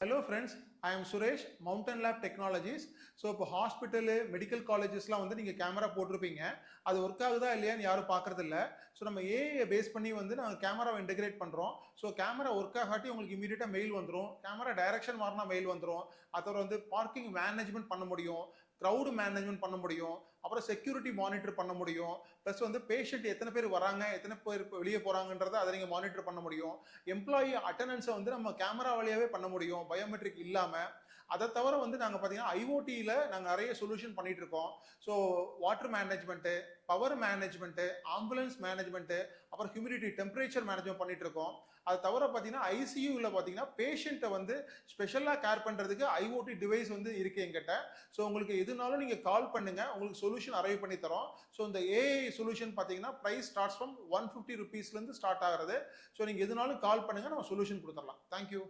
Hello friends, I am Suresh, Mountain Lab Technologies. So இப்போ hospital medical காலேஜஸ்லாம் வந்து நீங்கள் camera போட்டிருப்பீங்க. அது ஒர்க் ஆகுதா இல்லையான்னு யாரும் பார்க்கறது இல்லை. ஸோ நம்ம ஏஐ பேஸ் பண்ணி வந்து நாங்கள் கேமராவை இன்டெகிரேட் பண்ணுறோம். ஸோ கேமரா ஒர்க் ஆகாட்டி உங்களுக்கு இமீடியட்டாக மெயில் வந்துடும். கேமரா டைரக்ஷன் மாறினா மெயில் வந்துடும். அப்புறம் வந்து பார்க்கிங் மேனேஜ்மெண்ட் பண்ண முடியும், க்ரௌடு மேனேஜ்மெண்ட் பண்ண முடியும், அப்புறம் செக்யூரிட்டி மானிட்டர் பண்ண முடியும். ப்ளஸ் வந்து பேஷண்ட் எத்தனை பேர் வராங்க, எத்தனை பேர் வெளியே போகிறாங்கன்றதை அதை நீங்கள் மானிட்டர் பண்ண முடியும். எம்ப்ளாயி அட்டண்டன்ஸை வந்து நம்ம கேமரா வழியாகவே பண்ண முடியும், பயோமெட்ரிக் இல்லாமல். அதை தவிர வந்து நாங்கள் பார்த்தீங்கன்னா ஐஓடியில் நாங்கள் நிறைய சொல்யூஷன் பண்ணிட்டு இருக்கோம். So water management, power management, ambulance management, அப்புறம் ஹியூமிடிட்டி டெம்பரேச்சர் மேனேஜ்மெண்ட் பண்ணிட்டு இருக்கோம். அது தவிர பார்த்தீங்கன்னா ஐசியூவில் பார்த்தீங்கன்னா பேஷண்ட்டை வந்து ஸ்பெஷலாக கேர் பண்ணுறதுக்கு ஐஓடி டிவைஸ் வந்து இருக்கு எங்கிட்ட. ஸோ உங்களுக்கு எதுனாலும் நீங்கள் கால் பண்ணுங்க, உங்களுக்கு சொல்யூஷன் அரைவ் பண்ணி தரோம். ஸோ இந்த ஏஐ சொல்யூஷன் பார்த்தீங்கன்னா ப்ரைஸ் ஸ்டார்ட்ஸ் ஃப்ரம் 150 rupeesலேருந்து ஸ்டார்ட் ஆகிறது. ஸோ நீங்கள் எதுனாலும் கால் பண்ணுங்க, நம்ம சொல்யூஷன் கொடுத்துடலாம். தேங்க்யூ.